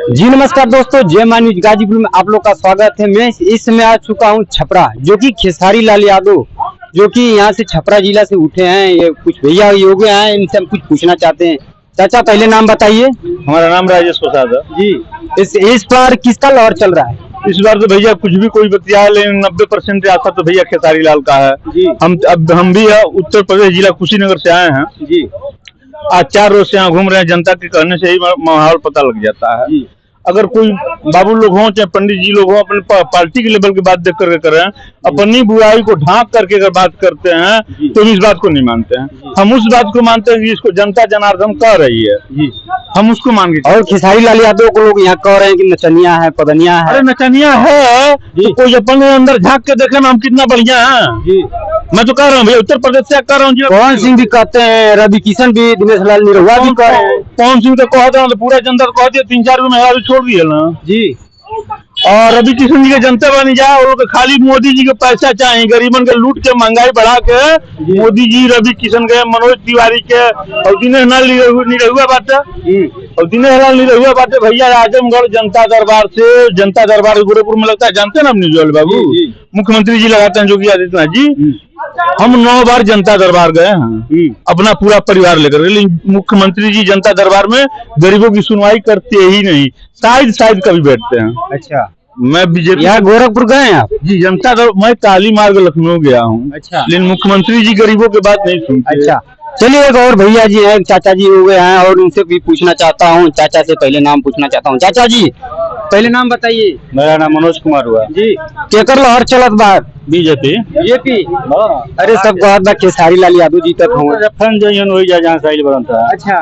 जी नमस्कार दोस्तों, जय मां न्यूज गाजीपुर में आप लोग का स्वागत है। मैं इस समय आ चुका हूं छपरा, जो कि खेसारी लाल यादव जो कि यहाँ से छपरा जिला से उठे हैं। ये कुछ भैया योग हैं, इनसे हम कुछ पूछना चाहते हैं। चाचा पहले नाम बताइए। हमारा नाम राजेश प्रसाद है जी। इस बार किसका लहर चल रहा है? इस बार तो भैया कुछ भी कोई बतिया, लेकिन 90% आशा तो भैया खेसारी लाल का है जी। हम भी उत्तर प्रदेश जिला कुशीनगर से आए हैं जी। आज 4 रोज से यहाँ घूम रहे हैं। जनता के कहने से ही माहौल पता लग जाता है जी। अगर कोई बाबू लोग हों चाहे पंडित जी लोग हों, अपने पार्टी के लेवल की बात देख करके करें, अपनी बुराई को ढांक करके अगर बात करते हैं तो इस बात को नहीं मानते हैं। हम उस बात को मानते हैं कि इसको जनता जनार्दन कह रही है जी, हम उसको मान के। और खेसारी लाल यादव को लोग यहाँ कह रहे हैं कि नचनिया है, पदनिया है। अरे नचनिया है तो कोई अपने अंदर झांक के देखे ना हम कितना बढ़िया है जी। मैं तो कह रहा हूँ भैया, उत्तर प्रदेश से कह रहा हूँ। पवन सिंह भी कहते हैं, रवि किशन भी, दिनेश लाल निरहुआ भी कह रहे हैं। पवन सिंह तो कहते हैं, पूरा जनता को कहते 3-4 महिला भी छोड़ दिए ना जी। और रवि किशन जी के जनता बनी जाए, वो लोग खाली मोदी जी के पैसा चाहिए, गरीबन के लूट के महंगाई बढ़ा के मोदी जी, रवि किशन के, मनोज तिवारी के और दिनेश लाल निरहुआ बात और दिनेश लाल निरहुआ बात भैया आजमगढ़ जनता दरबार गोरखपुर में लगता है, जानते हैं ना अपनी जोल बाबू, मुख्यमंत्री जी लगाते हैं योगी आदित्यनाथ जी। हम 9 बार जनता दरबार गए हैं अपना पूरा परिवार लेकर, लेकिन मुख्यमंत्री जी जनता दरबार में गरीबों की सुनवाई करते ही नहीं, शायद कभी बैठते हैं। अच्छा, मैं बीजेपी यहाँ गोरखपुर गए हैं आप? जी, जनता मैं काली मार्ग लखनऊ गया हूँ। अच्छा, लेकिन मुख्यमंत्री जी गरीबों की बात नहीं सुनते। अच्छा, चलिए एक और भैया जी हैं, चाचा जी हो गए हैं और उनसे भी पूछना चाहता हूँ। चाचा से पहले नाम पूछना चाहता हूँ। चाचा जी पहले नाम बताइए। मेरा नाम मनोज कुमार हुआ जी। केकर लहर चलत बा? बीजेपी। अरे सब कहत बा खेसारी लाल यादव जी तक हों। फन जइयन होई जा जहां साइल बनता है। अच्छा,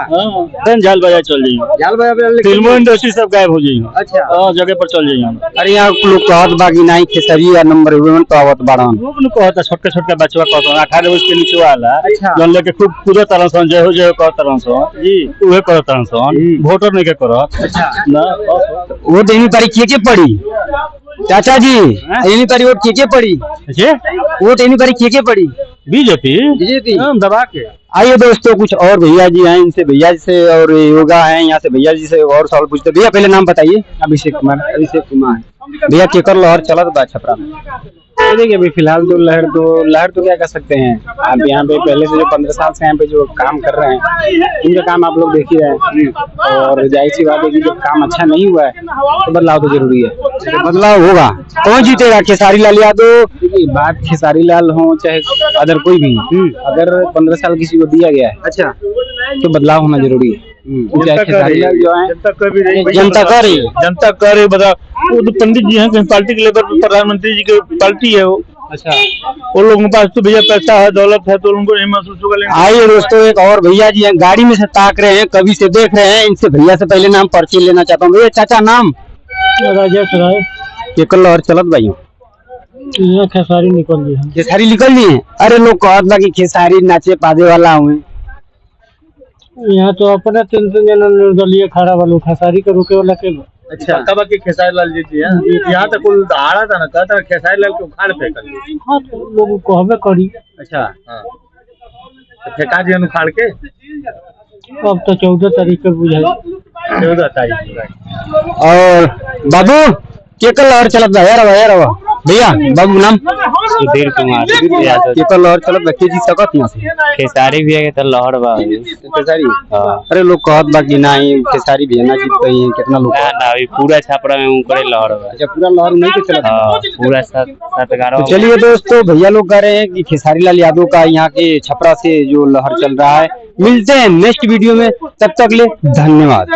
फन झाल बजा चल जइयन, झाल बजा फिल्मों इंडस्ट्री सब गायब हो जइयन। अच्छा, जगह पर चल जइयन। अरे यहाँ लोग कहत बा कि नहीं खेसारी या नंबर 1 तो आवत बाड़न। लोग न कहता छोटे बच्चा कहता 18 वर्ष के नीचे वाला। अच्छा, जन लेके खूब कूदे तरह सन, जय हो तरह सन जी, उहे करत तरह सन, वोटर नहीं के करत। अच्छा ना, वो देनी पारी के पड़ी चाचा जी, एनी पारी वोट के पड़ी? वोट एनी पारी के पड़ी? बीजेपी हम दबा के। आइए दोस्तों, कुछ और भैया जी हैं, इनसे भैया जी से और योगा है, यहाँ से भैया जी से और सवाल पूछते। भैया पहले नाम बताइए। अभिषेक कुमार। भैया केकर लहर चलत बा छपरा में? देखिए अभी फिलहाल तो लहर तो क्या कर सकते हैं। आप यहाँ पे पहले से जो 15 साल से यहाँ पे जो काम कर रहे हैं, इनका काम आप लोग देख ही रहे हैं और जाहिर सी बात है कि जब काम अच्छा नहीं हुआ है तो बदलाव तो जरूरी है। बदलाव होगा। कौन जीतेगा, खेसारी लाल यादव? देखिए बात खेसारी लाल हो चाहे अदर कोई भी, अगर 15 साल किसी को दिया गया है अच्छा तो बदलाव होना जरूरी है। खेसारी लाल जो है जनता कर रही बता, वो तो पंडित जी हैं, कहीं पार्टी के लेवल पर प्रधानमंत्री जी की पार्टी है वो। अच्छा, वो लोगों के पास तो भैया पैसा है, दौलत है, तो उनको नहीं महसूस होगा। आइए दोस्तों, एक और भैया जी हैं, गाड़ी में से ताक रहे हैं, कभी से देख रहे हैं। इनसे भैया से पहले नाम पर्ची लेना चाहता हूँ। भैया चाचा नाम? राजेश राय। केकर लहर चलत भाई? खेसारी निकल ली। खेसारी निकल ली है? अरे लोग कहत बा कि खेसारी नाचे पादे वाला हुए। यहाँ तो अपने 3 जना निर्दलीय खड़ा वालों, खेसारी के रुके वाला के। अच्छा, कब के खेसारी लाल जी थी यहाँ तक कुल दहाड़ा था ना, कहता खेसारी लाल को उखाड़ फेंकल। हाँ तो लोग कहबे करी। अच्छा, हाँ तो फेंका दिया उखाड़ के। अब तो 14 तारीख को बुझाई। 14 तारीख। और बाबू केकर लहर चलत बा? यार भैया बाबू नाम? सुधीर कुमार। केकर लहर चलत बा? के जी सकत ना से खेसारी भी है तो लहर बा। खेसारी? अरे लोग कहत बा कि नहीं खेसारी भी ना जीत गई है। कितना लोग ना अभी पूरा छापरा में उनके लहर बा। अच्छा, पूरा लहर नहीं के चलत? पूरा 7-11। तो चलिए दोस्तों, भैया लोग कह रहे हैं कि खेसारी लाल यादव का यहाँ के छपरा से जो लहर चल रहा है। मिलते हैं नेक्स्ट वीडियो में, तब तक ले धन्यवाद।